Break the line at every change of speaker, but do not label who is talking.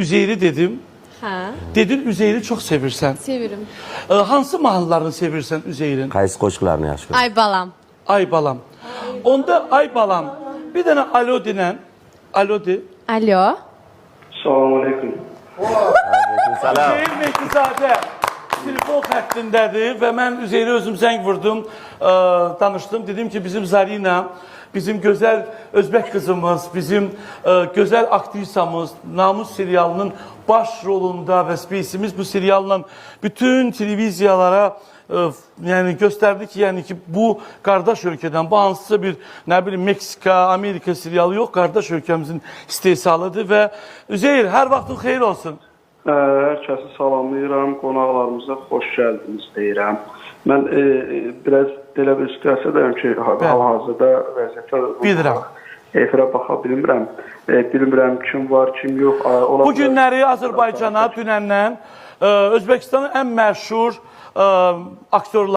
Üzeyri dedim.
Hə,
Dedin Üzeyri çok sevirsen.
sevirim.
Hansı mahnılarını sevirsen Üzeyrin?
Qaysı qoşqularını yaxşı görürsən?
Ay balam.
Ay balam. Onda ay balam. Bir tane alo dinen. Alo de.
Alo.
Selamünaleyküm.
Salam.
Üzeyir Mehdizadə telefon xəttindədir və mən Üzeyri özüm zəng vurdum, danışdım. Dedim ki bizim Zarina, bizim gözəl Özbək qızımız, bizim gözəl aktrisamız Namus serialının baş rolunda vəsbisimiz bu serialla bütün televiziyalara yani gösterdi ki yani ki bu kardeş ülkeden bu hansısa bir ne bileyim Meksika, Amerika serialı yok. Kardeş ülkemizin istehsalıdır ve Üzeyir her vaktin xeyir olsun.
Hər kəsi salamlayıram, qonaqlarımıza xoş gəldiniz deyirəm. Mən biraz belə bir situasiyadayım ki, hal-hazırda vəziyyətə
Bilirəm.
efirə baxa bilmirəm. Bilmirəm kim var, kim yox.
Bu günləri Azərbaycana dünəndən Özbəkistanın ən məşhur aktyorları